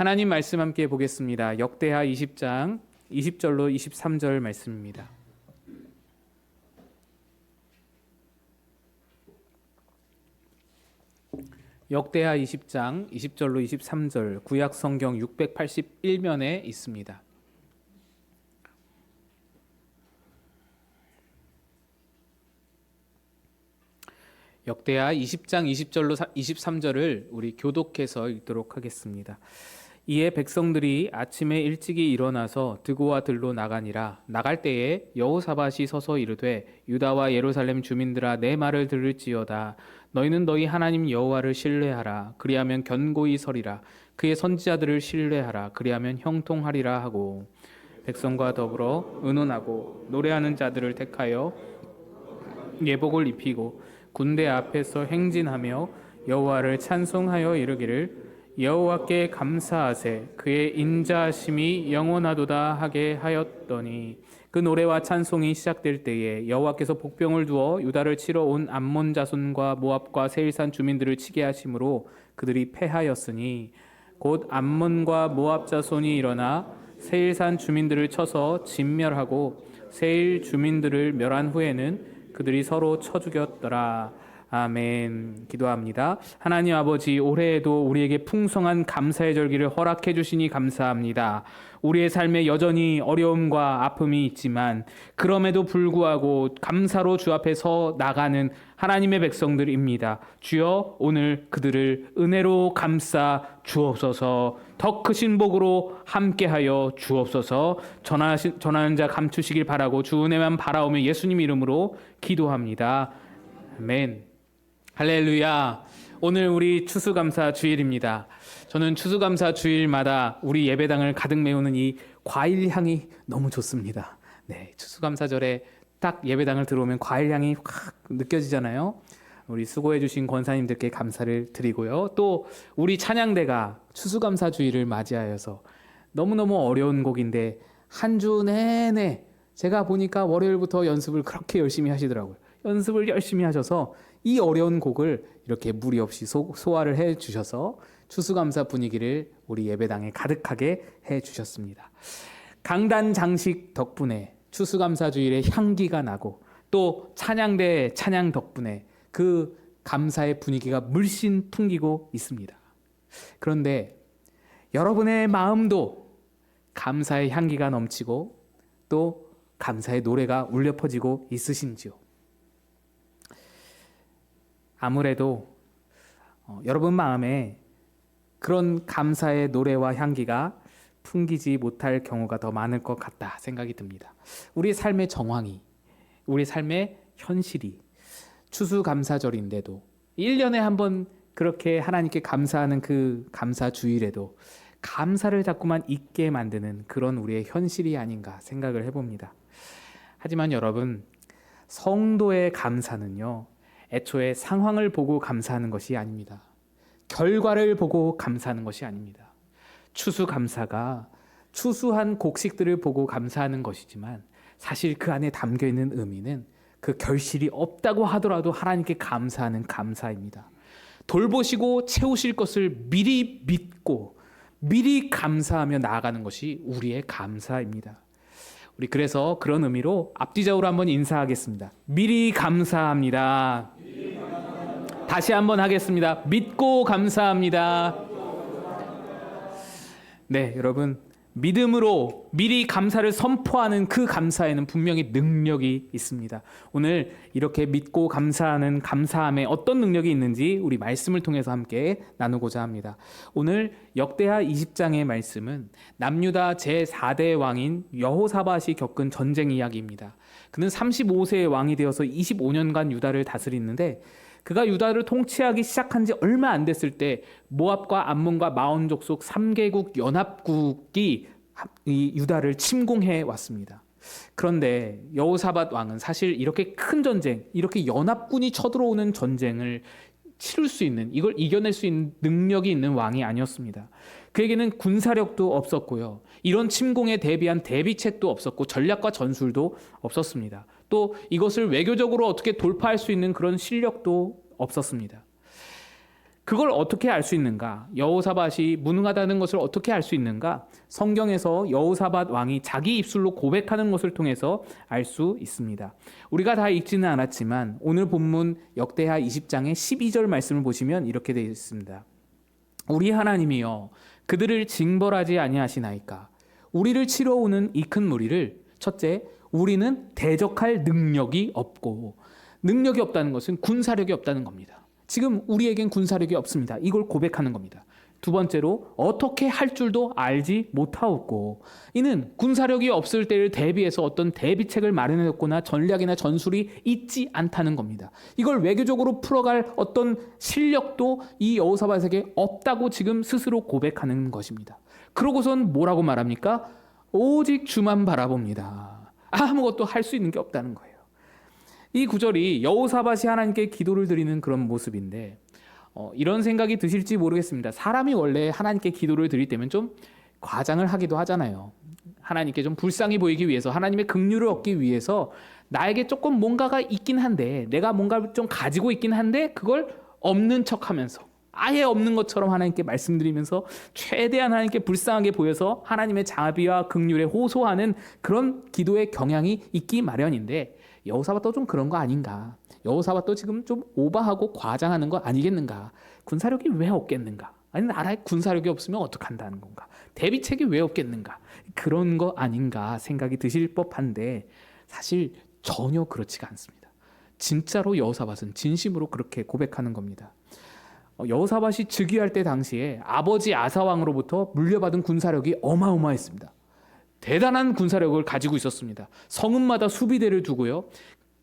하나님 말씀 함께 보겠습니다. 역대하 20장 20절로 23절 말씀입니다. 역대하 20장 20절로 23절 구약 성경 681면에 있습니다. 역대하 20장 20절로 23절을 우리 교독해서 읽도록 하겠습니다. 이에 백성들이 아침에 일찍이 일어나서 드고와 들로 나가니라. 나갈 때에 여호사밧이 서서 이르되 유다와 예루살렘 주민들아 내 말을 들을지어다. 너희는 너희 하나님 여호와를 신뢰하라. 그리하면 견고히 서리라. 그의 선지자들을 신뢰하라. 그리하면 형통하리라 하고 백성과 더불어 의논하고 노래하는 자들을 택하여 예복을 입히고 군대 앞에서 행진하며 여호와를 찬송하여 이르기를 여호와께 감사하세 그의 인자하심이 영원하도다 하게 하였더니 그 노래와 찬송이 시작될 때에 여호와께서 복병을 두어 유다를 치러 온 암몬 자손과 모압과 세일산 주민들을 치게 하심으로 그들이 패하였으니 곧 암몬과 모압 자손이 일어나 세일산 주민들을 쳐서 진멸하고 세일 주민들을 멸한 후에는 그들이 서로 쳐 죽였더라. 아멘. 기도합니다. 하나님 아버지, 올해에도 우리에게 풍성한 감사의 절기를 허락해 주시니 감사합니다. 우리의 삶에 여전히 어려움과 아픔이 있지만 그럼에도 불구하고 감사로 주 앞에 서 나가는 하나님의 백성들입니다. 주여, 오늘 그들을 은혜로 감싸 주옵소서. 더 크신 복으로 함께하여 주옵소서. 전하는 자 감추시길 바라고 주 은혜만 바라오며 예수님 이름으로 기도합니다. 아멘. 할렐루야. 오늘 우리 추수감사 주일입니다. 저는 추수감사 주일마다 우리 예배당을 가득 메우는 이 과일 향이 너무 좋습니다. 네, 추수감사절에 딱 예배당을 들어오면 과일 향이 확 느껴지잖아요. 우리 수고해 주신 권사님들께 감사를 드리고요. 또 우리 찬양대가 추수감사 주일을 맞이하여서 너무너무 어려운 곡인데 한 주 내내 제가 보니까 월요일부터 연습을 그렇게 열심히 하시더라고요. 연습을 열심히 하셔서 이 어려운 곡을 이렇게 무리 없이 소화를 해 주셔서 추수감사 분위기를 우리 예배당에 가득하게 해 주셨습니다. 강단 장식 덕분에 추수감사 주일에 향기가 나고 또 찬양대 찬양 덕분에 그 감사의 분위기가 물씬 풍기고 있습니다. 그런데 여러분의 마음도 감사의 향기가 넘치고 또 감사의 노래가 울려 퍼지고 있으신지요? 아무래도 여러분 마음에 그런 감사의 노래와 향기가 풍기지 못할 경우가 더 많을 것 같다 생각이 듭니다. 우리 삶의 정황이, 우리 삶의 현실이 추수감사절인데도 1년에 한 번 그렇게 하나님께 감사하는 그 감사주일에도 감사를 자꾸만 잊게 만드는 그런 우리의 현실이 아닌가 생각을 해봅니다. 하지만 여러분, 성도의 감사는요, 애초에 상황을 보고 감사하는 것이 아닙니다. 결과를 보고 감사하는 것이 아닙니다. 추수감사가 추수한 곡식들을 보고 감사하는 것이지만 사실 그 안에 담겨있는 의미는 그 결실이 없다고 하더라도 하나님께 감사하는 감사입니다. 돌보시고 채우실 것을 미리 믿고 미리 감사하며 나아가는 것이 우리의 감사입니다. 우리 그래서 그런 의미로 앞뒤적으로 한번 인사하겠습니다. 미리 감사합니다. 다시 한번 하겠습니다. 믿고 감사합니다. 네, 여러분, 믿음으로 미리 감사를 선포하는 그 감사에는 분명히 능력이 있습니다. 오늘 이렇게 믿고 감사하는 감사함에 어떤 능력이 있는지 우리 말씀을 통해서 함께 나누고자 합니다. 오늘 역대하 20장의 말씀은 남유다 제4대 왕인 여호사밧이 겪은 전쟁 이야기입니다. 그는 35세의 왕이 되어서 25년간 유다를 다스리는데 그가 유다를 통치하기 시작한 지 얼마 안 됐을 때 모압과 암몬과 마온 족속 3개국 연합국이 이 유다를 침공해 왔습니다. 그런데 여호사밧 왕은 사실 이렇게 큰 전쟁, 이렇게 연합군이 쳐들어오는 전쟁을 치룰 수 있는, 이걸 이겨낼 수 있는 능력이 있는 왕이 아니었습니다. 그에게는 군사력도 없었고요. 이런 침공에 대비한 대비책도 없었고 전략과 전술도 없었습니다. 또 이것을 외교적으로 어떻게 돌파할 수 있는 그런 실력도 없었습니다. 그걸 어떻게 알 수 있는가? 여호사밧이 무능하다는 것을 어떻게 알 수 있는가? 성경에서 여호사밧 왕이 자기 입술로 고백하는 것을 통해서 알 수 있습니다. 우리가 다 읽지는 않았지만 오늘 본문 역대하 20장의 12절 말씀을 보시면 이렇게 되어 있습니다. 우리 하나님이여 그들을 징벌하지 아니하시나이까? 우리를 치러 오는 이 큰 무리를 첫째, 우리는 대적할 능력이 없고, 능력이 없다는 것은 군사력이 없다는 겁니다. 지금 우리에겐 군사력이 없습니다. 이걸 고백하는 겁니다. 두 번째로 어떻게 할 줄도 알지 못하옵고, 이는 군사력이 없을 때를 대비해서 어떤 대비책을 마련해뒀거나 전략이나 전술이 있지 않다는 겁니다. 이걸 외교적으로 풀어갈 어떤 실력도 이 여호사밧에게 없다고 지금 스스로 고백하는 것입니다. 그러고선 뭐라고 말합니까? 오직 주만 바라봅니다. 아무것도 할 수 있는 게 없다는 거예요. 이 구절이 여호사밧이 하나님께 기도를 드리는 그런 모습인데, 이런 생각이 드실지 모르겠습니다. 사람이 원래 하나님께 기도를 드릴 때면 좀 과장을 하기도 하잖아요. 하나님께 좀 불쌍히 보이기 위해서, 하나님의 긍휼을 얻기 위해서 나에게 조금 뭔가가 있긴 한데, 내가 뭔가 좀 가지고 있긴 한데 그걸 없는 척하면서, 아예 없는 것처럼 하나님께 말씀드리면서 최대한 하나님께 불쌍하게 보여서 하나님의 자비와 긍휼에 호소하는 그런 기도의 경향이 있기 마련인데, 여호사밧도 좀 그런 거 아닌가? 여호사밧도 지금 좀 오버하고 과장하는 거 아니겠는가? 군사력이 왜 없겠는가? 아니, 나라에 군사력이 없으면 어떡한다는 건가? 대비책이 왜 없겠는가? 그런 거 아닌가 생각이 드실 법한데, 사실 전혀 그렇지가 않습니다. 진짜로 여호사밧은 진심으로 그렇게 고백하는 겁니다. 여호사밧이 즉위할 때 당시에 아버지 아사왕으로부터 물려받은 군사력이 어마어마했습니다. 대단한 군사력을 가지고 있었습니다. 성읍마다 수비대를 두고요,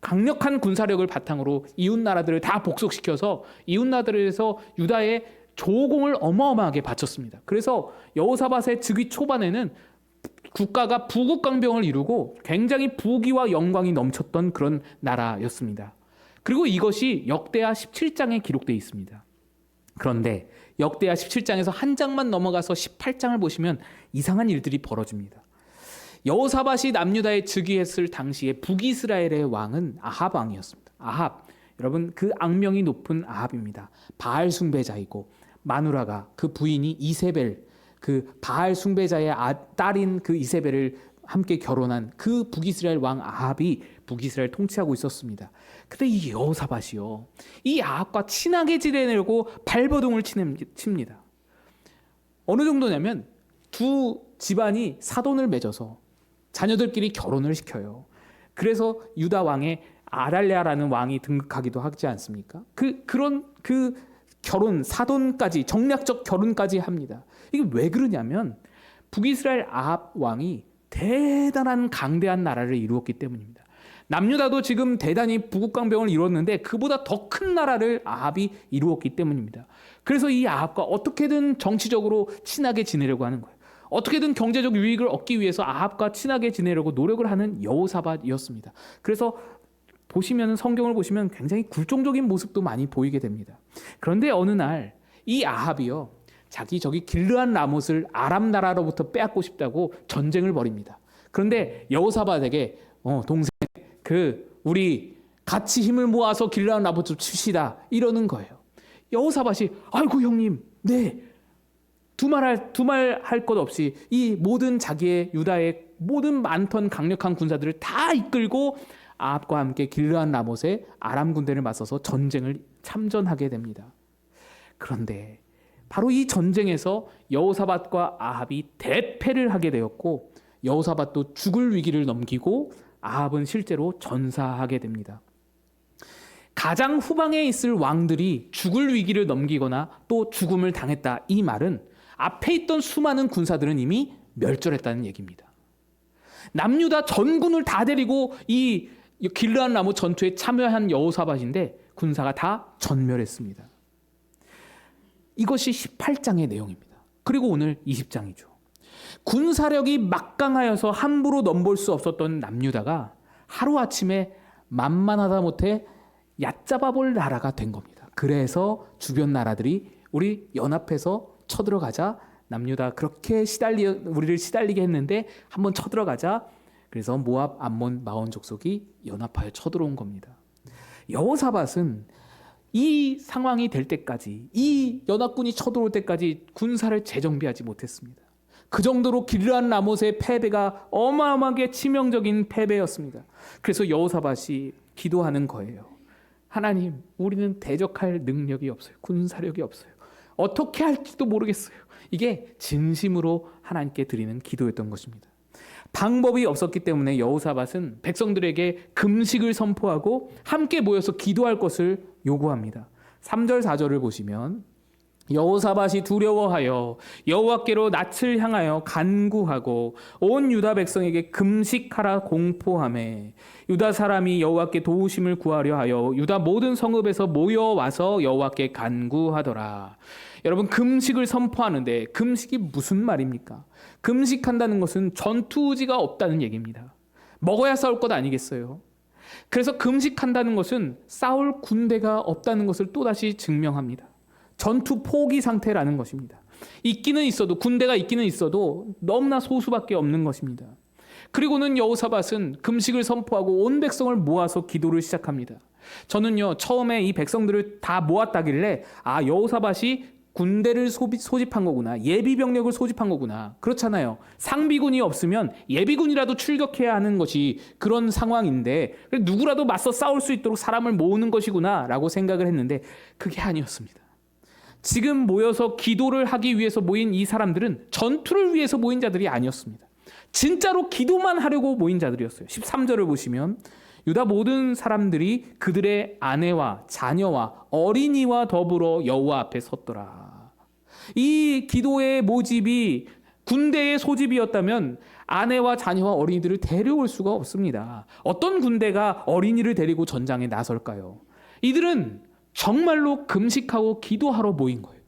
강력한 군사력을 바탕으로 이웃 나라들을 다 복속시켜서 이웃 나라들에서 유다의 조공을 어마어마하게 바쳤습니다. 그래서 여호사밧의 즉위 초반에는 국가가 부국강병을 이루고 굉장히 부귀와 영광이 넘쳤던 그런 나라였습니다. 그리고 이것이 역대하 17장에 기록되어 있습니다. 그런데 역대하 17장에서 한 장만 넘어가서 18장을 보시면 이상한 일들이 벌어집니다. 여호사밧이 남유다에 즉위했을 당시에 북이스라엘의 왕은 아합 왕이었습니다. 아합, 여러분 그 악명이 높은 아합입니다. 바알 숭배자이고, 마누라가 그 부인이 이세벨, 그 바알 숭배자의 딸인 그 이세벨을 함께 결혼한 그 북이스라엘 왕 아합이 북이스라엘 통치하고 있었습니다. 근데 이 여호사밧이요, 이 아합과 친하게 지내려고 발버둥을 칩니다. 어느 정도냐면 두 집안이 사돈을 맺어서 자녀들끼리 결혼을 시켜요. 그래서 유다 왕의 아달랴라는 왕이 등극하기도 하지 않습니까? 그런 결혼, 사돈까지, 정략적 결혼까지 합니다. 이게 왜 그러냐면 북이스라엘 아합 왕이 대단한 강대한 나라를 이루었기 때문입니다. 남유다도 지금 대단히 부국강병을 이뤘는데 그보다 더 큰 나라를 아합이 이루었기 때문입니다. 그래서 이 아합과 어떻게든 정치적으로 친하게 지내려고 하는 거예요. 어떻게든 경제적 유익을 얻기 위해서 아합과 친하게 지내려고 노력을 하는 여호사밧이었습니다. 그래서 보시면, 성경을 보시면 굉장히 굴종적인 모습도 많이 보이게 됩니다. 그런데 어느 날 이 아합이요, 저기 길르한 라못을 아람 나라로부터 빼앗고 싶다고 전쟁을 벌입니다. 그런데 여호사밧에게 동생, 우리 같이 힘을 모아서 길르한 라못을 칩시다, 이러는 거예요. 여호사밧이 아이고 형님, 네, 두말 할 것 없이 이 모든 자기의 유다의 모든 많던 강력한 군사들을 다 이끌고 아합과 함께 길르한 라못에 아람 군대를 맞서서 전쟁을 참전하게 됩니다. 그런데 바로 이 전쟁에서 여호사밧과 아합이 대패를 하게 되었고, 여호사밧도 죽을 위기를 넘기고 아합은 실제로 전사하게 됩니다. 가장 후방에 있을 왕들이 죽을 위기를 넘기거나 또 죽음을 당했다, 이 말은 앞에 있던 수많은 군사들은 이미 멸절했다는 얘기입니다. 남유다 전군을 다 데리고 이 길르한 라못 전투에 참여한 여호사밧인데 군사가 다 전멸했습니다. 이것이 18장의 내용입니다. 그리고 오늘 20장이죠. 군사력이 막강하여서 함부로 넘볼 수 없었던 남유다가 하루아침에 만만하다 못해 얕잡아 볼 나라가 된 겁니다. 그래서 주변 나라들이 우리 연합해서 쳐들어가자, 남유다 그렇게 우리를 시달리게 했는데 한번 쳐들어가자. 그래서 모압, 암몬, 마온 족속이 연합하여 쳐들어온 겁니다. 여호사밧은 이 상황이 될 때까지, 이 연합군이 쳐들어올 때까지 군사를 재정비하지 못했습니다. 그 정도로 길르앗 라못의 패배가 어마어마하게 치명적인 패배였습니다. 그래서 여호사밧이 기도하는 거예요. 하나님, 우리는 대적할 능력이 없어요. 군사력이 없어요. 어떻게 할지도 모르겠어요. 이게 진심으로 하나님께 드리는 기도였던 것입니다. 방법이 없었기 때문에 여호사밧은 백성들에게 금식을 선포하고 함께 모여서 기도할 것을 요구합니다. 3절 4절을 보시면 여호사밧이 두려워하여 여호와께로 낯을 향하여 간구하고 온 유다 백성에게 금식하라 공포하매 유다 사람이 여호와께 도우심을 구하려 하여 유다 모든 성읍에서 모여와서 여호와께 간구하더라. 여러분, 금식을 선포하는데 금식이 무슨 말입니까? 금식한다는 것은 전투 의지가 없다는 얘기입니다. 먹어야 싸울 것 아니겠어요? 그래서 금식한다는 것은 싸울 군대가 없다는 것을 또다시 증명합니다. 전투 포기 상태라는 것입니다. 있기는 있어도, 군대가 있기는 있어도 너무나 소수밖에 없는 것입니다. 그리고는 여호사밧은 금식을 선포하고 온 백성을 모아서 기도를 시작합니다. 저는요, 처음에 이 백성들을 다 모았다길래 여호사밧이 군대를 소집한 거구나, 예비병력을 소집한 거구나. 그렇잖아요. 상비군이 없으면 예비군이라도 출격해야 하는 것이 그런 상황인데 누구라도 맞서 싸울 수 있도록 사람을 모으는 것이구나 라고 생각을 했는데 그게 아니었습니다. 지금 모여서 기도를 하기 위해서 모인 이 사람들은 전투를 위해서 모인 자들이 아니었습니다. 진짜로 기도만 하려고 모인 자들이었어요. 13절을 보시면 유다 모든 사람들이 그들의 아내와 자녀와 어린이와 더불어 여호와 앞에 섰더라. 이 기도의 모집이 군대의 소집이었다면 아내와 자녀와 어린이들을 데려올 수가 없습니다. 어떤 군대가 어린이를 데리고 전장에 나설까요? 이들은 정말로 금식하고 기도하러 모인 거예요.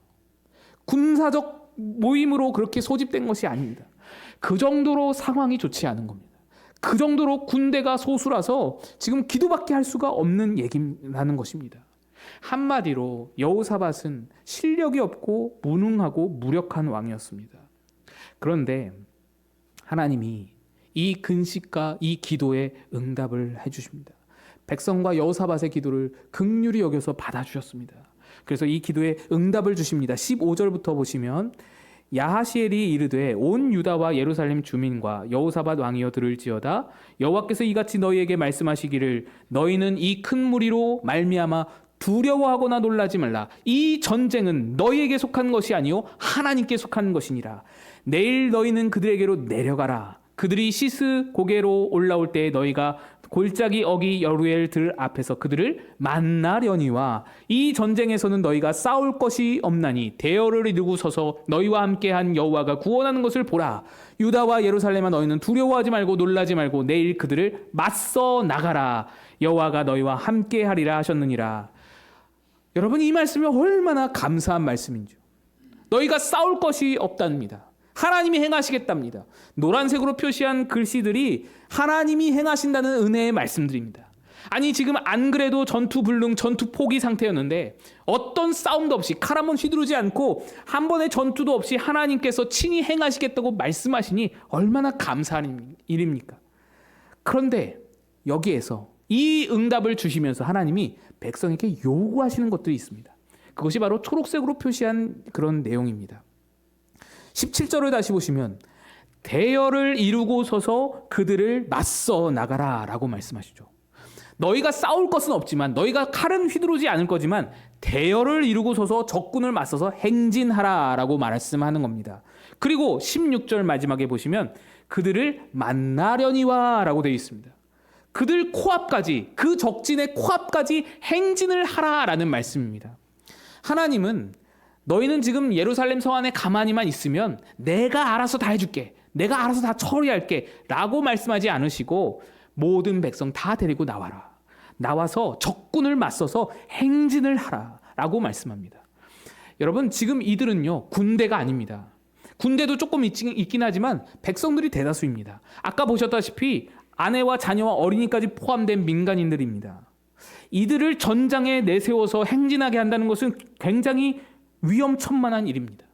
군사적 모임으로 그렇게 소집된 것이 아닙니다. 그 정도로 상황이 좋지 않은 겁니다. 그 정도로 군대가 소수라서 지금 기도밖에 할 수가 없는 얘기라는 것입니다. 한마디로 여호사밧은 실력이 없고 무능하고 무력한 왕이었습니다. 그런데 하나님이 이 근식과 이 기도에 응답을 해주십니다. 백성과 여호사밧의 기도를 긍휼히 여겨서 받아주셨습니다. 그래서 이 기도에 응답을 주십니다. 15절부터 보시면 야하시엘이 이르되 온 유다와 예루살렘 주민과 여호사밧 왕이여 들을지어다. 여호와께서 이같이 너희에게 말씀하시기를 너희는 이 큰 무리로 말미암아 두려워하거나 놀라지 말라. 이 전쟁은 너희에게 속한 것이 아니요 하나님께 속한 것이니라. 내일 너희는 그들에게로 내려가라. 그들이 시스 고개로 올라올 때에 너희가 골짜기 어기 여루엘 들 앞에서 그들을 만나려니와 이 전쟁에서는 너희가 싸울 것이 없나니 대열을 이루고 서서 너희와 함께한 여호와가 구원하는 것을 보라. 유다와 예루살렘아 너희는 두려워하지 말고 놀라지 말고 내일 그들을 맞서 나가라. 여호와가 너희와 함께하리라 하셨느니라. 여러분, 이 말씀이 얼마나 감사한 말씀인지요. 너희가 싸울 것이 없답니다. 하나님이 행하시겠답니다. 노란색으로 표시한 글씨들이 하나님이 행하신다는 은혜의 말씀들입니다. 아니, 지금 안 그래도 전투 불능, 전투 포기 상태였는데 어떤 싸움도 없이 칼 한 번 휘두르지 않고 한 번의 전투도 없이 하나님께서 친히 행하시겠다고 말씀하시니 얼마나 감사한 일입니까? 그런데 여기에서 이 응답을 주시면서 하나님이 백성에게 요구하시는 것들이 있습니다. 그것이 바로 초록색으로 표시한 그런 내용입니다. 17절을 다시 보시면 대열을 이루고 서서 그들을 맞서 나가라 라고 말씀하시죠. 너희가 싸울 것은 없지만, 너희가 칼은 휘두르지 않을 거지만 대열을 이루고 서서 적군을 맞서서 행진하라 라고 말씀하는 겁니다. 그리고 16절 마지막에 보시면 그들을 만나려니와 라고 되어 있습니다. 그들 코앞까지, 그 적진의 코앞까지 행진을 하라 라는 말씀입니다. 하나님은 너희는 지금 예루살렘 성 안에 가만히만 있으면 내가 알아서 다 해줄게, 내가 알아서 다 처리할게 라고 말씀하지 않으시고 모든 백성 다 데리고 나와라. 나와서 적군을 맞서서 행진을 하라 라고 말씀합니다. 여러분, 지금 이들은요 군대가 아닙니다. 군대도 조금 있긴 하지만 백성들이 대다수입니다. 아까 보셨다시피 아내와 자녀와 어린이까지 포함된 민간인들입니다. 이들을 전장에 내세워서 행진하게 한다는 것은 굉장히 위험천만한 일입니다.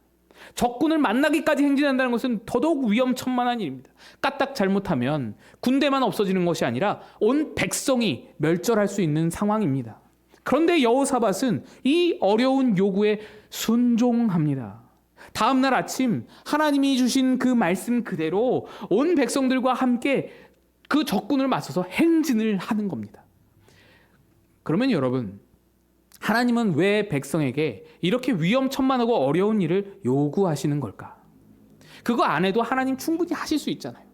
적군을 만나기까지 행진한다는 것은 더더욱 위험천만한 일입니다. 까딱 잘못하면 군대만 없어지는 것이 아니라 온 백성이 멸절할 수 있는 상황입니다. 그런데 여호사밧은 이 어려운 요구에 순종합니다. 다음 날 아침 하나님이 주신 그 말씀 그대로 온 백성들과 함께 그 적군을 맞서서 행진을 하는 겁니다. 그러면 여러분, 하나님은 왜 백성에게 이렇게 위험천만하고 어려운 일을 요구하시는 걸까? 그거 안 해도 하나님 충분히 하실 수 있잖아요.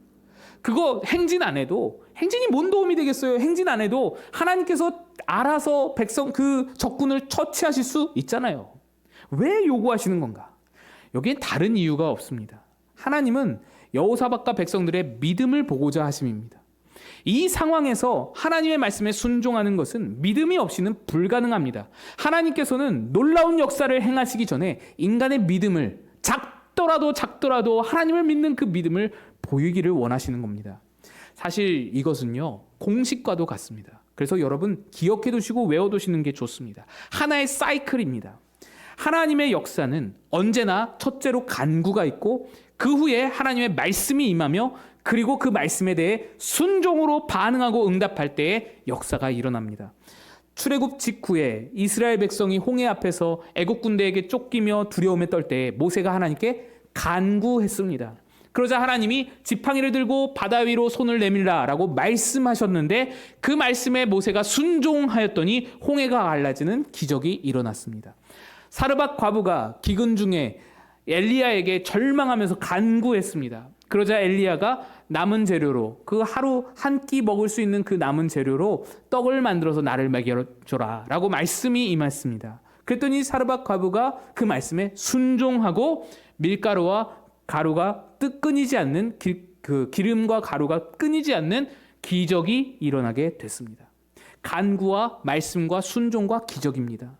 그거 행진 안 해도, 행진이 뭔 도움이 되겠어요? 행진 안 해도 하나님께서 알아서 백성 그 적군을 처치하실 수 있잖아요. 왜 요구하시는 건가? 여기엔 다른 이유가 없습니다. 하나님은 여호사밧과 백성들의 믿음을 보고자 하심입니다. 이 상황에서 하나님의 말씀에 순종하는 것은 믿음이 없이는 불가능합니다. 하나님께서는 놀라운 역사를 행하시기 전에 인간의 믿음을 작더라도 하나님을 믿는 그 믿음을 보이기를 원하시는 겁니다. 사실 이것은요, 공식과도 같습니다. 그래서 여러분 기억해 두시고 외워 두시는 게 좋습니다. 하나의 사이클입니다. 하나님의 역사는 언제나 첫째로 간구가 있고 그 후에 하나님의 말씀이 임하며 그리고 그 말씀에 대해 순종으로 반응하고 응답할 때에 역사가 일어납니다. 출애굽 직후에 이스라엘 백성이 홍해 앞에서 애국 군대에게 쫓기며 두려움에 떨 때 모세가 하나님께 간구했습니다. 그러자 하나님이 지팡이를 들고 바다 위로 손을 내밀라라고 말씀하셨는데 그 말씀에 모세가 순종하였더니 홍해가 갈라지는 기적이 일어났습니다. 사르밧 과부가 기근 중에 엘리야에게 절망하면서 간구했습니다. 그러자 엘리야가 남은 재료로 그 하루 한 끼 먹을 수 있는 그 남은 재료로 떡을 만들어서 나를 먹여줘라 라고 말씀이 임했습니다. 그랬더니 사르밧 과부가 그 말씀에 순종하고 밀가루와 가루가 끊이지 않는 그 기름과 가루가 끊이지 않는 기적이 일어나게 됐습니다. 간구와 말씀과 순종과 기적입니다.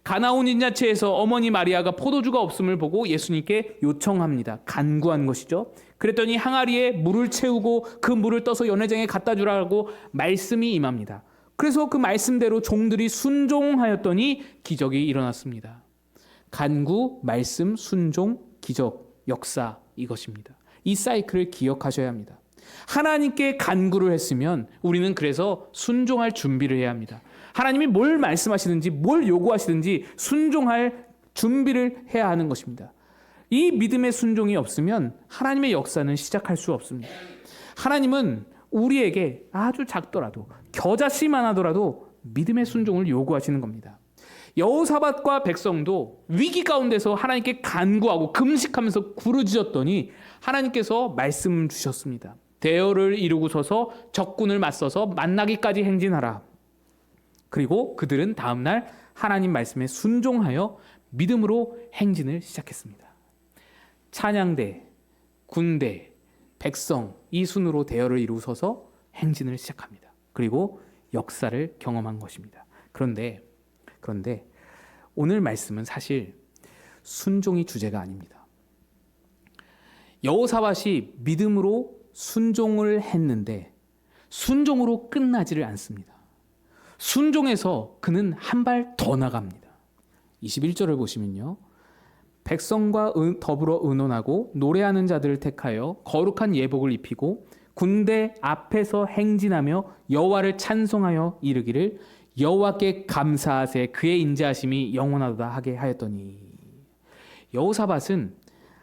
가나온 인자체에서 어머니 마리아가 포도주가 없음을 보고 예수님께 요청합니다. 간구한 것이죠. 그랬더니 항아리에 물을 채우고 그 물을 떠서 연회장에 갖다 주라고 말씀이 임합니다. 그래서 그 말씀대로 종들이 순종하였더니 기적이 일어났습니다. 간구, 말씀, 순종, 기적, 역사 이것입니다. 이 사이클을 기억하셔야 합니다. 하나님께 간구를 했으면 우리는 그래서 순종할 준비를 해야 합니다. 하나님이 뭘 말씀하시든지 뭘 요구하시든지 순종할 준비를 해야 하는 것입니다. 이 믿음의 순종이 없으면 하나님의 역사는 시작할 수 없습니다. 하나님은 우리에게 아주 작더라도 겨자씨만 하더라도 믿음의 순종을 요구하시는 겁니다. 여호사밧과 백성도 위기 가운데서 하나님께 간구하고 금식하면서 부르짖었더니 하나님께서 말씀 주셨습니다. 대열을 이루고서서 적군을 맞서서 만나기까지 행진하라. 그리고 그들은 다음날 하나님 말씀에 순종하여 믿음으로 행진을 시작했습니다. 찬양대, 군대, 백성 이 순으로 대열을 이루어서 행진을 시작합니다. 그리고 역사를 경험한 것입니다. 그런데 오늘 말씀은 사실 순종이 주제가 아닙니다. 여호사밧이 믿음으로 순종을 했는데 순종으로 끝나지를 않습니다. 순종해서 그는 한 발 더 나갑니다. 21절을 보시면요. 백성과 더불어 의논하고 노래하는 자들을 택하여 거룩한 예복을 입히고 군대 앞에서 행진하며 여호와를 찬송하여 이르기를 여호와께 감사하세 그의 인자하심이 영원하도다 하게 하였더니 여호사밧은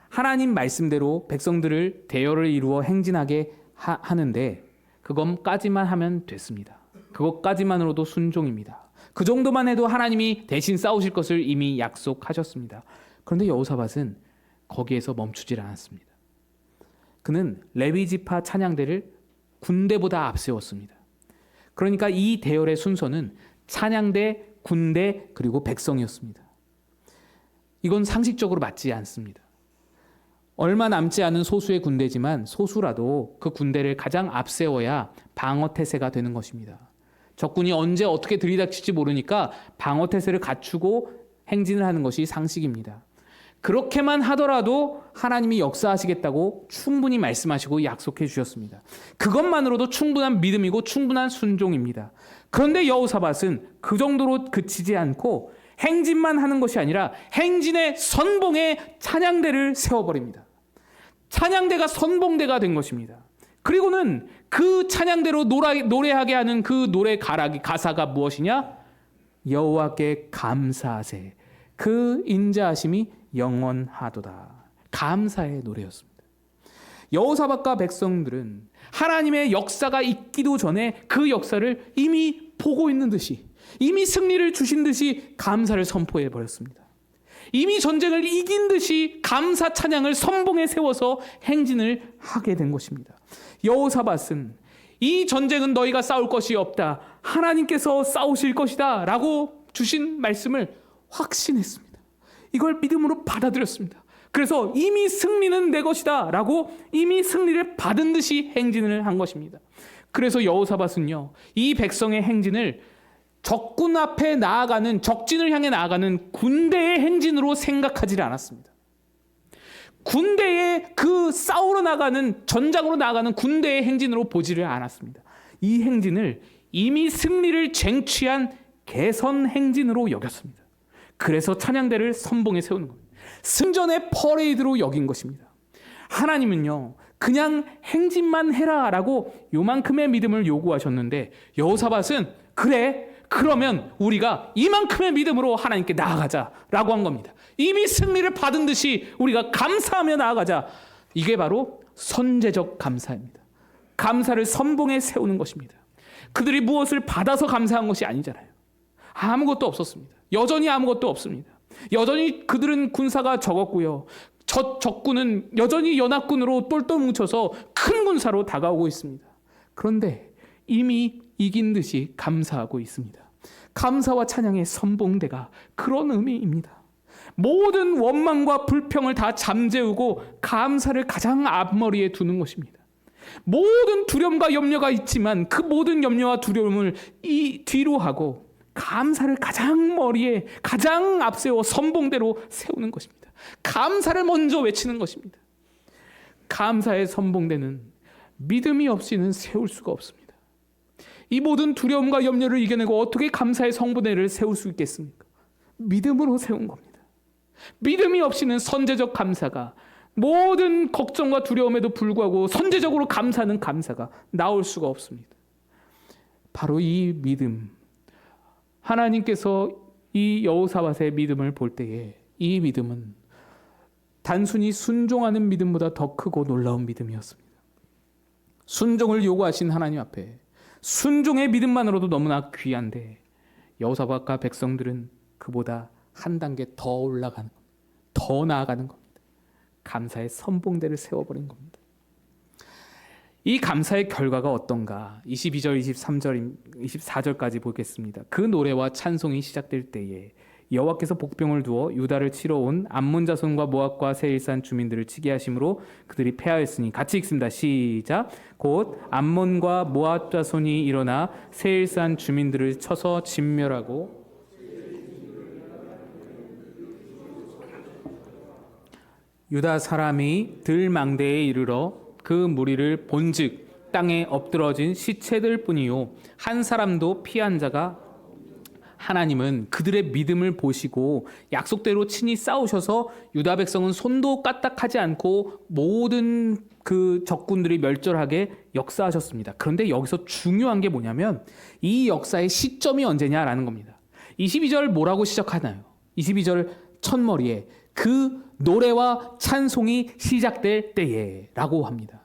하나님 말씀대로 백성들을 대열을 이루어 행진하게 하는데 그것까지만 하면 됐습니다. 그것까지만으로도 순종입니다. 그 정도만 해도 하나님이 대신 싸우실 것을 이미 약속하셨습니다. 그런데 여호사밧은 거기에서 멈추질 않았습니다. 그는 레위지파 찬양대를 군대보다 앞세웠습니다. 그러니까 이 대열의 순서는 찬양대, 군대, 그리고 백성이었습니다. 이건 상식적으로 맞지 않습니다. 얼마 남지 않은 소수의 군대지만 소수라도 그 군대를 가장 앞세워야 방어태세가 되는 것입니다. 적군이 언제 어떻게 들이닥칠지 모르니까 방어태세를 갖추고 행진을 하는 것이 상식입니다. 그렇게만 하더라도 하나님이 역사하시겠다고 충분히 말씀하시고 약속해 주셨습니다. 그것만으로도 충분한 믿음이고 충분한 순종입니다. 그런데 여호사밧은 그 정도로 그치지 않고 행진만 하는 것이 아니라 행진의 선봉에 찬양대를 세워버립니다. 찬양대가 선봉대가 된 것입니다. 그리고는 그 찬양대로 노래하게 하는 그 노래 가사가 무엇이냐? 여호와께 감사하세. 그 인자하심이 영원하도다. 감사의 노래였습니다. 여호사밧과 백성들은 하나님의 역사가 있기도 전에 그 역사를 이미 보고 있는 듯이, 이미 승리를 주신 듯이 감사를 선포해 버렸습니다. 이미 전쟁을 이긴 듯이 감사 찬양을 선봉에 세워서 행진을 하게 된 것입니다. 여호사밧은 이 전쟁은 너희가 싸울 것이 없다, 하나님께서 싸우실 것이다 라고 주신 말씀을 확신했습니다. 이걸 믿음으로 받아들였습니다. 그래서 이미 승리는 내 것이다 라고 이미 승리를 받은 듯이 행진을 한 것입니다. 그래서 여호사밧은요, 이 백성의 행진을 적군 앞에 나아가는, 적진을 향해 나아가는 군대의 행진으로 생각하지 않았습니다. 군대의 그 싸우러 나가는, 전장으로 나가는 군대의 행진으로 보지를 않았습니다. 이 행진을 이미 승리를 쟁취한 개선 행진으로 여겼습니다. 그래서 찬양대를 선봉에 세우는 겁니다. 승전의 퍼레이드로 여긴 것입니다. 하나님은요, 그냥 행진만 해라 라고 요만큼의 믿음을 요구하셨는데, 여호사밧은 그래, 그러면 우리가 이만큼의 믿음으로 하나님께 나아가자 라고 한 겁니다. 이미 승리를 받은 듯이 우리가 감사하며 나아가자. 이게 바로 선제적 감사입니다. 감사를 선봉에 세우는 것입니다. 그들이 무엇을 받아서 감사한 것이 아니잖아요. 아무것도 없었습니다. 여전히 아무것도 없습니다. 여전히 그들은 군사가 적었고요, 적군은 여전히 연합군으로 똘똘 뭉쳐서 큰 군사로 다가오고 있습니다. 그런데 이미 이긴 듯이 감사하고 있습니다. 감사와 찬양의 선봉대가 그런 의미입니다. 모든 원망과 불평을 다 잠재우고 감사를 가장 앞머리에 두는 것입니다. 모든 두려움과 염려가 있지만 그 모든 염려와 두려움을 이 뒤로 하고 감사를 가장 머리에, 가장 앞세워 선봉대로 세우는 것입니다. 감사를 먼저 외치는 것입니다. 감사의 선봉대는 믿음이 없이는 세울 수가 없습니다. 이 모든 두려움과 염려를 이겨내고 어떻게 감사의 선봉대를 세울 수 있겠습니까? 믿음으로 세운 겁니다. 믿음이 없이는 선제적 감사가, 모든 걱정과 두려움에도 불구하고 선제적으로 감사하는 감사가 나올 수가 없습니다. 바로 이 믿음, 하나님께서 이 여호사밧의 믿음을 볼 때에 이 믿음은 단순히 순종하는 믿음보다 더 크고 놀라운 믿음이었습니다. 순종을 요구하신 하나님 앞에 순종의 믿음만으로도 너무나 귀한데, 여호사밧과 백성들은 그보다 한 단계 더 올라가는 겁니다. 더 나아가는 겁니다. 감사의 선봉대를 세워버린 겁니다. 이 감사의 결과가 어떤가? 22절, 23절, 24절까지 보겠습니다. 그 노래와 찬송이 시작될 때에 여호와께서 복병을 두어 유다를 치러 온 암몬 자손과 모압과 세일산 주민들을 치게 하심으로 그들이 패하였으니, 같이 읽습니다. 시작. 곧 암몬과 모압 자손이 일어나 세일산 주민들을 쳐서 진멸하고 유다 사람이 들망대에 이르러 그 무리를 본즉 땅에 엎드러진 시체들 뿐이요 한 사람도 피한 자가. 하나님은 그들의 믿음을 보시고 약속대로 친히 싸우셔서 유다 백성은 손도 까딱하지 않고 모든 그 적군들이 멸절하게 역사하셨습니다. 그런데 여기서 중요한 게 뭐냐면 이 역사의 시점이 언제냐라는 겁니다. 22절 뭐라고 시작하나요? 22절 첫머리에 그 노래와 찬송이 시작될 때에 라고 합니다.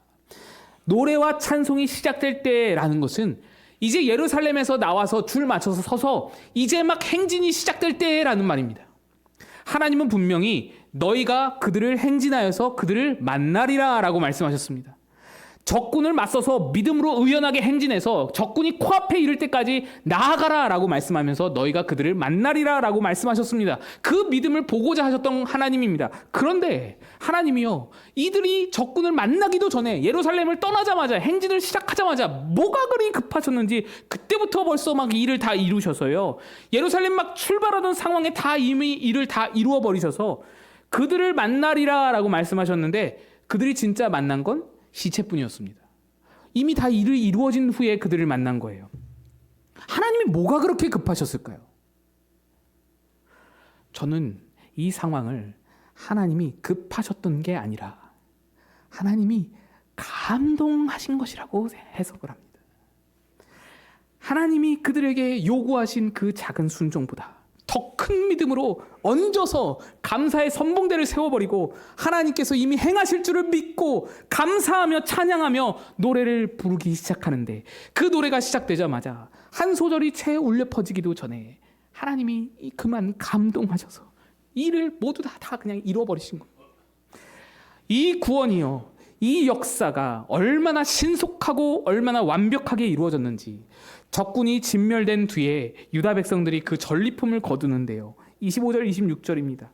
노래와 찬송이 시작될 때라는 것은 이제 예루살렘에서 나와서 줄 맞춰서 서서 이제 막 행진이 시작될 때라는 말입니다. 하나님은 분명히 너희가 그들을 행진하여서 그들을 만나리라 라고 말씀하셨습니다. 적군을 맞서서 믿음으로 의연하게 행진해서 적군이 코앞에 이를 때까지 나아가라 라고 말씀하면서 너희가 그들을 만나리라 라고 말씀하셨습니다. 그 믿음을 보고자 하셨던 하나님입니다. 그런데 하나님이요, 이들이 적군을 만나기도 전에 예루살렘을 떠나자마자, 행진을 시작하자마자 뭐가 그리 급하셨는지 그때부터 벌써 막 일을 다 이루셔서요, 예루살렘 막 출발하던 상황에 다 이미 일을 다 이루어 버리셔서 그들을 만나리라 라고 말씀하셨는데, 그들이 진짜 만난 건 시체뿐이었습니다. 이미 다 일이 이루어진 후에 그들을 만난 거예요. 하나님이 뭐가 그렇게 급하셨을까요? 저는 이 상황을 하나님이 급하셨던 게 아니라 하나님이 감동하신 것이라고 해석을 합니다. 하나님이 그들에게 요구하신 그 작은 순종보다 더 큰 믿음으로 얹어서 감사의 선봉대를 세워버리고 하나님께서 이미 행하실 줄을 믿고 감사하며 찬양하며 노래를 부르기 시작하는데, 그 노래가 시작되자마자 한 소절이 채 울려 퍼지기도 전에 하나님이 그만 감동하셔서 이를 모두 다 그냥 이뤄버리신 거예요. 이 구원이요, 이 역사가 얼마나 신속하고 얼마나 완벽하게 이루어졌는지 적군이 진멸된 뒤에 유다 백성들이 그 전리품을 거두는데요, 25절 26절입니다.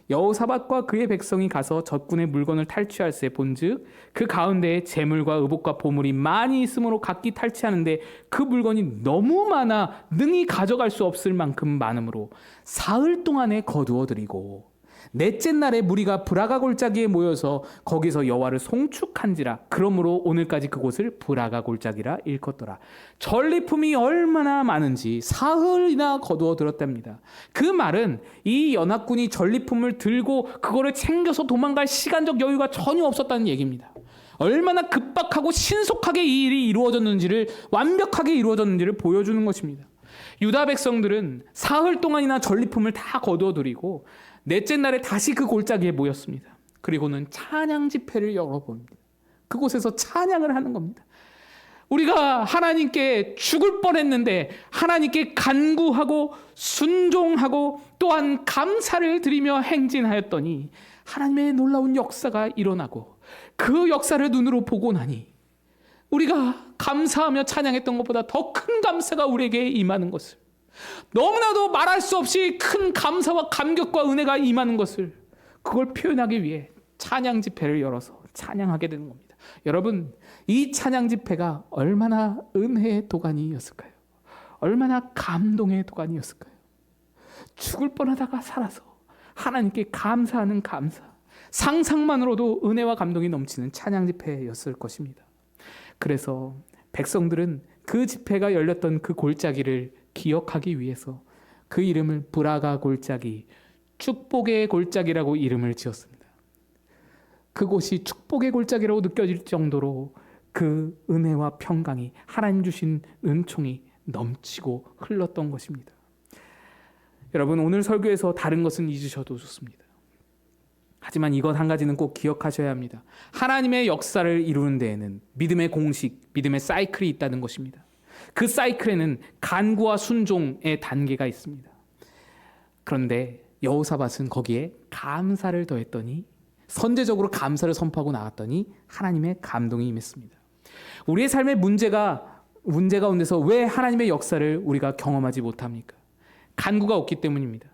여호사밧과 그의 백성이 가서 적군의 물건을 탈취할세 본즉 그 가운데에 재물과 의복과 보물이 많이 있으므로 각기 탈취하는데 그 물건이 너무 많아 능히 가져갈 수 없을 만큼 많으므로 사흘 동안에 거두어들이고 넷째 날에 무리가 브라가 골짜기에 모여서 거기서 여호와를 송축한지라. 그러므로 오늘까지 그곳을 브라가 골짜기라 일컫더라. 전리품이 얼마나 많은지 사흘이나 거두어 들었답니다. 그 말은 이 연합군이 전리품을 들고 그거를 챙겨서 도망갈 시간적 여유가 전혀 없었다는 얘기입니다. 얼마나 급박하고 신속하게 이 일이 이루어졌는지를, 완벽하게 이루어졌는지를 보여주는 것입니다. 유다 백성들은 사흘 동안이나 전리품을 다 거두어 들이고 넷째 날에 다시 그 골짜기에 모였습니다. 그리고는 찬양 집회를 열어봅니다. 그곳에서 찬양을 하는 겁니다. 우리가 하나님께 죽을 뻔했는데 하나님께 간구하고 순종하고 또한 감사를 드리며 행진하였더니 하나님의 놀라운 역사가 일어나고, 그 역사를 눈으로 보고 나니 우리가 감사하며 찬양했던 것보다 더 큰 감사가 우리에게 임하는 것을, 너무나도 말할 수 없이 큰 감사와 감격과 은혜가 임하는 것을, 그걸 표현하기 위해 찬양 집회를 열어서 찬양하게 되는 겁니다. 여러분, 이 찬양 집회가 얼마나 은혜의 도가니였을까요? 얼마나 감동의 도가니였을까요? 죽을 뻔하다가 살아서 하나님께 감사하는 감사, 상상만으로도 은혜와 감동이 넘치는 찬양 집회였을 것입니다. 그래서 백성들은 그 집회가 열렸던 그 골짜기를 기억하기 위해서 그 이름을 브라가 골짜기, 축복의 골짜기라고 이름을 지었습니다. 그곳이 축복의 골짜기라고 느껴질 정도로 그 은혜와 평강이, 하나님 주신 은총이 넘치고 흘렀던 것입니다. 여러분, 오늘 설교에서 다른 것은 잊으셔도 좋습니다. 하지만 이것 한 가지는 꼭 기억하셔야 합니다. 하나님의 역사를 이루는 데에는 믿음의 공식, 믿음의 사이클이 있다는 것입니다. 그 사이클에는 간구와 순종의 단계가 있습니다. 그런데 여호사밧은 거기에 감사를 더했더니, 선제적으로 감사를 선포하고 나갔더니 하나님의 감동이 임했습니다. 우리의 삶의 문제 가운데서 왜 하나님의 역사를 우리가 경험하지 못합니까? 간구가 없기 때문입니다.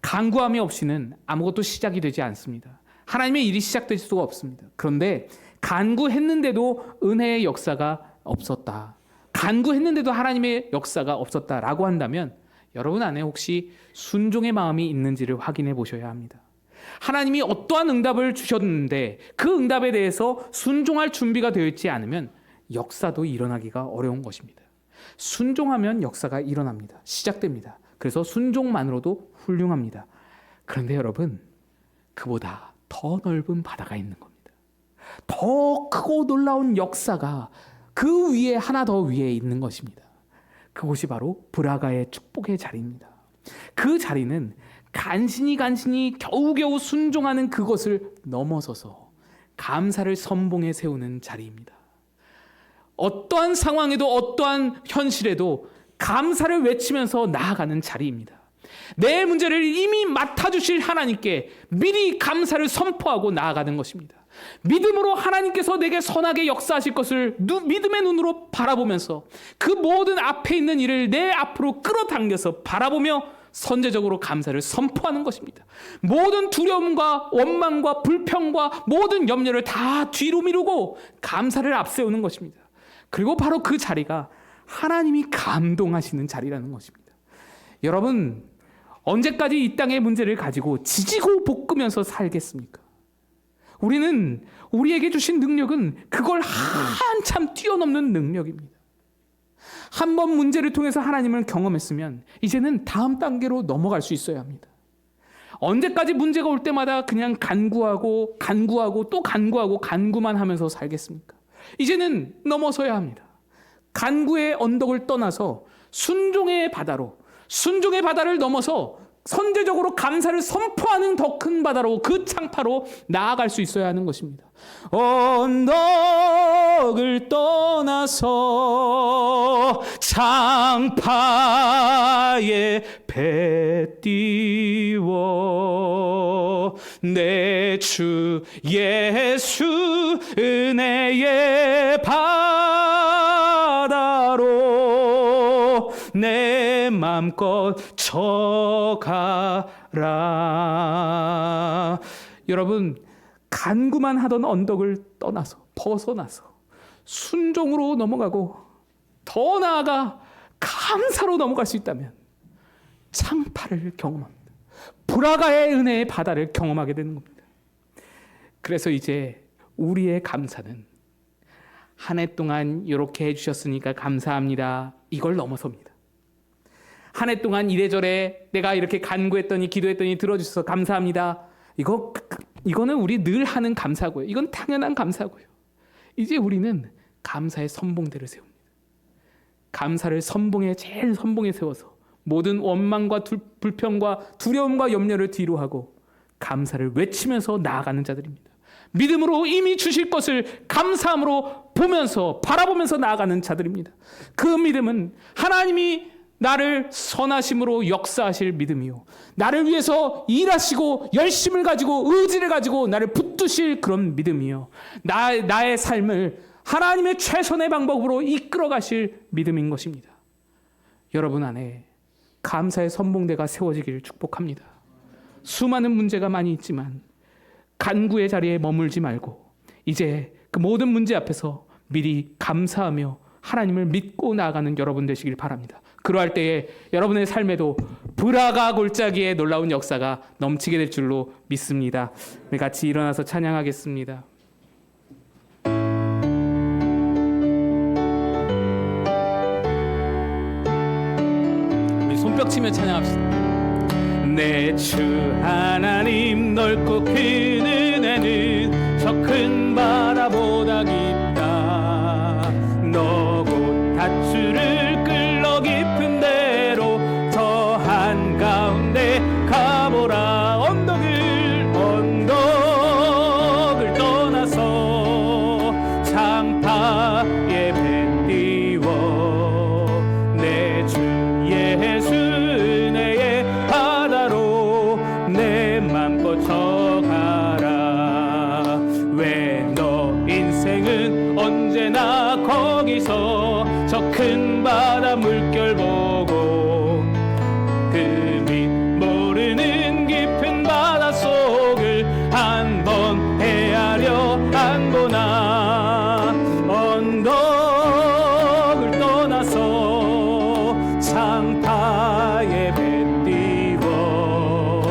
간구함이 없이는 아무것도 시작이 되지 않습니다. 하나님의 일이 시작될 수가 없습니다. 그런데 간구했는데도 은혜의 역사가 없었다, 간구했는데도 하나님의 역사가 없었다라고 한다면 여러분 안에 혹시 순종의 마음이 있는지를 확인해 보셔야 합니다. 하나님이 어떠한 응답을 주셨는데 그 응답에 대해서 순종할 준비가 되어 있지 않으면 역사도 일어나기가 어려운 것입니다. 순종하면 역사가 일어납니다. 시작됩니다. 그래서 순종만으로도 훌륭합니다. 그런데 여러분, 그보다 더 넓은 바다가 있는 겁니다. 더 크고 놀라운 역사가 그 위에, 하나 더 위에 있는 것입니다. 그곳이 바로 브라가의 축복의 자리입니다. 그 자리는 간신히 겨우겨우 순종하는 그것을 넘어서서 감사를 선봉에 세우는 자리입니다. 어떠한 상황에도 어떠한 현실에도 감사를 외치면서 나아가는 자리입니다. 내 문제를 이미 맡아주실 하나님께 미리 감사를 선포하고 나아가는 것입니다. 믿음으로 하나님께서 내게 선하게 역사하실 것을 믿음의 눈으로 바라보면서 그 모든 앞에 있는 일을 내 앞으로 끌어당겨서 바라보며 선제적으로 감사를 선포하는 것입니다. 모든 두려움과 원망과 불평과 모든 염려를 다 뒤로 미루고 감사를 앞세우는 것입니다. 그리고 바로 그 자리가 하나님이 감동하시는 자리라는 것입니다. 여러분, 언제까지 이 땅의 문제를 가지고 지지고 볶으면서 살겠습니까? 우리는, 우리에게 주신 능력은 그걸 한참 뛰어넘는 능력입니다. 한 번 문제를 통해서 하나님을 경험했으면 이제는 다음 단계로 넘어갈 수 있어야 합니다. 언제까지 문제가 올 때마다 그냥 간구하고 또 간구하고 간구만 하면서 살겠습니까? 이제는 넘어서야 합니다. 간구의 언덕을 떠나서 순종의 바다를 넘어서 선제적으로 감사를 선포하는 더 큰 바다로, 그 창파로 나아갈 수 있어야 하는 것입니다. 언덕을 떠나서 창파에 배 띄워 내 주 예수 은혜의 바다로 내 맘껏 쳐가라. 여러분, 간구만 하던 언덕을 떠나서 벗어나서 순종으로 넘어가고 더 나아가 감사로 넘어갈 수 있다면 창파를 경험합니다. 브라가의 은혜의 바다를 경험하게 되는 겁니다. 그래서 이제 우리의 감사는 한 해 동안 이렇게 해주셨으니까 감사합니다, 이걸 넘어섭니다. 한 해 동안 이래저래 내가 이렇게 간구했더니 기도했더니 들어주셔서 감사합니다, 이거는 우리 늘 하는 감사고요. 이건 당연한 감사고요. 이제 우리는 감사의 선봉대를 세웁니다. 감사를 제일 선봉에 세워서 모든 원망과 불평과 두려움과 염려를 뒤로 하고 감사를 외치면서 나아가는 자들입니다. 믿음으로 이미 주실 것을 감사함으로 보면서 바라보면서 나아가는 자들입니다. 그 믿음은 하나님이 나를 선하심으로 역사하실 믿음이요, 나를 위해서 일하시고 열심을 가지고 의지를 가지고 나를 붙드실 그런 믿음이요, 나의 삶을 하나님의 최선의 방법으로 이끌어 가실 믿음인 것입니다. 여러분 안에 감사의 선봉대가 세워지기를 축복합니다. 수많은 문제가 많이 있지만 간구의 자리에 머물지 말고 이제 그 모든 문제 앞에서 미리 감사하며 하나님을 믿고 나아가는 여러분 되시길 바랍니다. 그러할 때에 여러분의 삶에도 브라가 골짜기의 놀라운 역사가 넘치게 될 줄로 믿습니다. 우리 같이 일어나서 찬양하겠습니다. 우리 손뼉 치며 찬양합시다. 내 주 하나님 넓고 큰 은혜는 저 큰 바다보다 깊다. 너 곧 닷줄을 끌러 깊은 데로 저 한가운데 가보라. 언덕을 떠나서 창파에 배 띄워 내 주 예수 은혜의 바다로 내 맘껏 쳐가라. 왜 너 인생은 언제나 거기서 저 큰 바다 물결 보고 그 밑 모르는 깊은 바다 속을 한 번 헤아려 안 보나. 언덕을 떠나서 창파에 배 띄워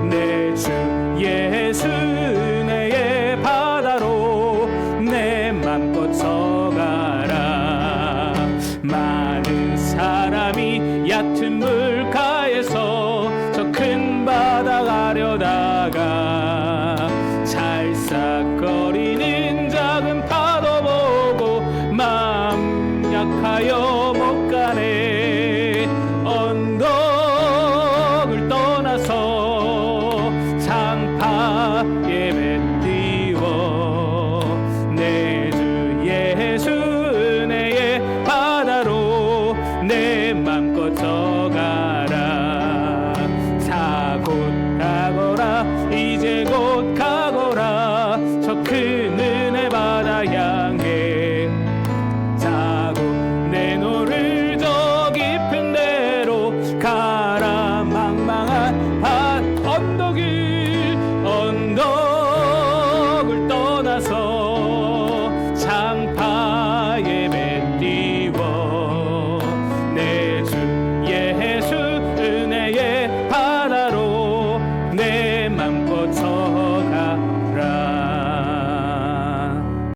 내 주 예수 은혜의 바다로 내 맘껏 서가라. 많은 사람이 얕은